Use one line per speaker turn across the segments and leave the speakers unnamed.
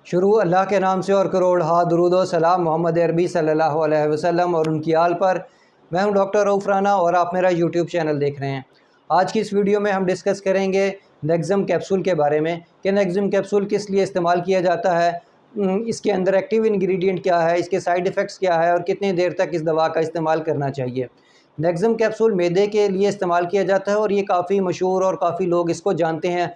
شروع اللہ کے نام سے اور کروڑ ہا درود و سلام محمد عربی صلی اللہ علیہ وسلم اور ان کی آل پر۔ میں ہوں ڈاکٹر رؤف رانا اور آپ میرا یوٹیوب چینل دیکھ رہے ہیں۔ آج کی اس ویڈیو میں ہم ڈسکس کریں گے نیکزم کیپسول کے بارے میں کہ نیکزم کیپسول کس لیے استعمال کیا جاتا ہے، اس کے اندر ایکٹیو انگریڈینٹ کیا ہے، اس کے سائیڈ ایفیکٹس کیا ہے اور کتنی دیر تک اس دوا کا استعمال کرنا چاہیے۔ نیکزم کیپسول معدے کے لیے استعمال کیا جاتا ہے اور یہ کافی مشہور اور کافی لوگ اس کو جانتے ہیں،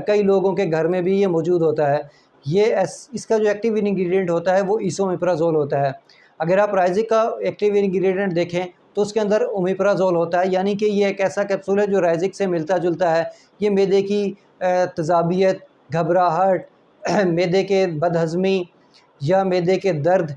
کئی لوگوں کے گھر میں بھی یہ موجود ہوتا ہے۔ اس کا جو ایکٹیو انگریڈینٹ ہوتا ہے وہ ایسومیپرازول ہوتا ہے۔ اگر آپ رائزک کا ایکٹیو انگریڈینٹ دیکھیں تو اس کے اندر اومیپرازول ہوتا ہے، یعنی کہ یہ ایک ایسا کیپسول ہے جو رائزک سے ملتا جلتا ہے۔ یہ معدے کی تیزابیت، گھبراہٹ، معدے کے بدہضمی یا معدے کے درد،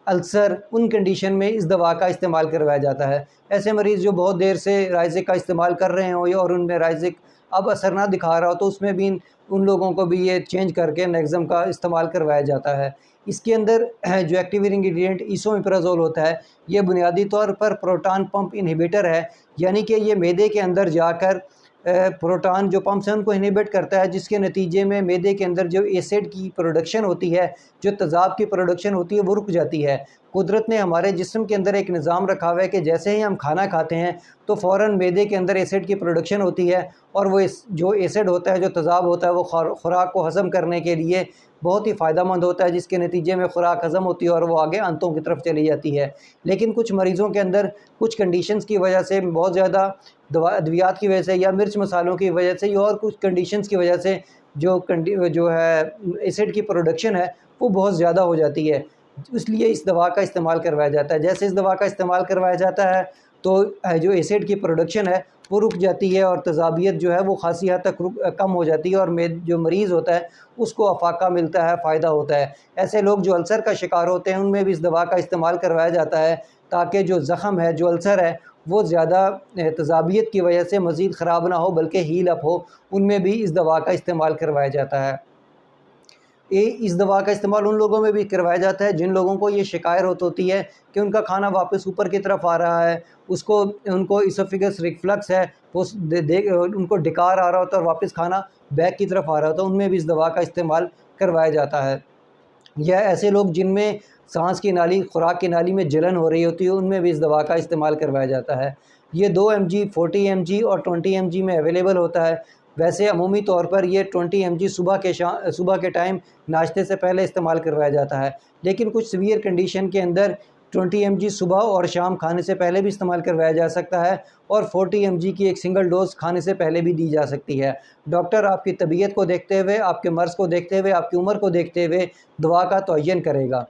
السر، ان کنڈیشن میں اس دوا کا استعمال کروایا جاتا ہے۔ ایسے مریض جو بہت دیر سے رائزک کا استعمال کر رہے ہوں اور ان میں رائزک اب اثر نہ دکھا رہا ہو تو اس میں بھی ان لوگوں کو بھی یہ چینج کر کے نیکزم کا استعمال کروایا جاتا ہے۔ اس کے اندر جو ایکٹیو انگریڈینٹ ایسومیپرازول ہوتا ہے یہ بنیادی طور پر پروٹان پمپ انہیبیٹر ہے، یعنی کہ یہ معدے کے اندر جا کر پروٹان جو پمپس ہیں ان کو انہیبٹ کرتا ہے، جس کے نتیجے میں معدے کے اندر جو ایسڈ کی پروڈکشن ہوتی ہے، جو تیزاب کی پروڈکشن ہوتی ہے وہ رک جاتی ہے۔ قدرت نے ہمارے جسم کے اندر ایک نظام رکھا ہوا ہے کہ جیسے ہی ہم کھانا کھاتے ہیں تو فوراً معدے کے اندر ایسڈ کی پروڈکشن ہوتی ہے اور وہ جو ایسڈ ہوتا ہے، جو تیزاب ہوتا ہے، وہ خوراک کو ہضم کرنے کے لیے بہت ہی فائدہ مند ہوتا ہے، جس کے نتیجے میں خوراک ہضم ہوتی ہے اور وہ آگے آنتوں کی طرف چلی جاتی ہے۔ لیکن کچھ مریضوں کے اندر کچھ کنڈیشنز کی وجہ سے، بہت زیادہ ادویات کی وجہ سے یا مرچ مسالوں کی وجہ سے یا اور کچھ کنڈیشنز کی وجہ سے جو ہے ایسڈ کی پروڈکشن ہے وہ بہت زیادہ ہو جاتی ہے، اس لیے اس دوا کا استعمال کروایا جاتا ہے۔ جیسے اس دوا کا استعمال کروایا جاتا ہے تو جو ایسڈ کی پروڈکشن ہے وہ رک جاتی ہے اور تیزابیت جو ہے وہ خاصی حد تک کم ہو جاتی ہے اور جو مریض ہوتا ہے اس کو افاقہ ملتا ہے، فائدہ ہوتا ہے۔ ایسے لوگ جو السر کا شکار ہوتے ہیں ان میں بھی اس دوا کا استعمال کروایا جاتا ہے تاکہ جو زخم ہے، جو السر ہے، وہ زیادہ تیزابیت کی وجہ سے مزید خراب نہ ہو بلکہ ہیل اپ ہو، ان میں بھی اس دوا کا استعمال کروایا جاتا ہے۔ اس دوا کا استعمال ان لوگوں میں بھی کروایا جاتا ہے جن لوگوں کو یہ شکایت ہوتی ہے کہ ان کا کھانا واپس اوپر کی طرف آ رہا ہے، ان کو اسوفیگس ریفلکس ہے، ان کو ڈکار آ رہا ہوتا ہے اور واپس کھانا بیک کی طرف آ رہا ہوتا ہے، ان میں بھی اس دوا کا استعمال کروایا جاتا ہے۔ یا ایسے لوگ جن میں سانس کی نالی، خوراک کی نالی میں جلن ہو رہی ہوتی ہے، ان میں بھی اس دوا کا استعمال کروایا جاتا ہے۔ یہ 2 mg، 40 mg اور 20 mg میں اویلیبل ہوتا ہے۔ ویسے عمومی طور پر یہ 20 mg صبح کے ٹائم ناشتے سے پہلے استعمال کروایا جاتا ہے، لیکن کچھ سیویئر کنڈیشن کے اندر 20 mg صبح اور شام کھانے سے پہلے بھی استعمال کروایا جا سکتا ہے اور 40 mg کی ایک سنگل ڈوز کھانے سے پہلے بھی دی جا سکتی ہے۔ ڈاکٹر آپ کی طبیعت کو دیکھتے ہوئے، آپ کے مرض کو دیکھتے ہوئے، آپ کی عمر کو دیکھتے ہوئے دوا کا تعین کرے گا۔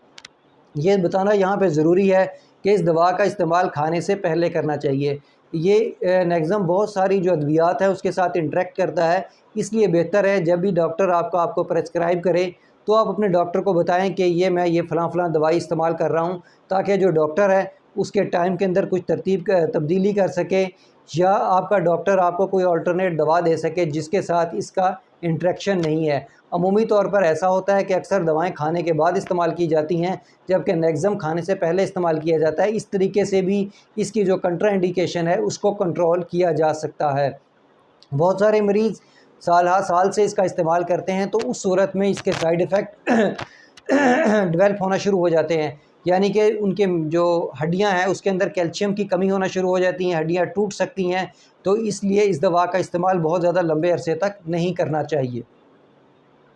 یہ بتانا یہاں پہ ضروری ہے کہ اس دوا کا استعمال کھانے سے پہلے کرنا چاہیے۔ یہ نیکزم بہت ساری جو ادویات ہیں اس کے ساتھ انٹریکٹ کرتا ہے، اس لیے بہتر ہے جب بھی ڈاکٹر آپ کو پرسکرائب کرے تو آپ اپنے ڈاکٹر کو بتائیں کہ میں یہ فلاں دوائی استعمال کر رہا ہوں، تاکہ جو ڈاکٹر ہے اس کے ٹائم کے اندر کچھ تبدیلی کر سکے یا آپ کا ڈاکٹر آپ کو کوئی آلٹرنیٹ دوا دے سکے جس کے ساتھ اس کا انٹریکشن نہیں ہے۔ عمومی طور پر ایسا ہوتا ہے کہ اکثر دوائیں کھانے کے بعد استعمال کی جاتی ہیں جبکہ نیکزم کھانے سے پہلے استعمال کیا جاتا ہے۔ اس طریقے سے بھی اس کی جو کنٹرا انڈیکیشن ہے اس کو کنٹرول کیا جا سکتا ہے۔ بہت سارے مریض سال سے اس کا استعمال کرتے ہیں تو اس صورت میں اس کے سائیڈ ایفیکٹ ڈیولپ ہونا شروع ہو جاتے ہیں، یعنی کہ ان کے جو ہڈیاں ہیں اس کے اندر کیلشیم کی کمی ہونا شروع ہو جاتی ہیں، ہڈیاں ٹوٹ سکتی ہیں، تو اس لیے اس دوا کا استعمال بہت زیادہ لمبے عرصے تک نہیں کرنا چاہیے۔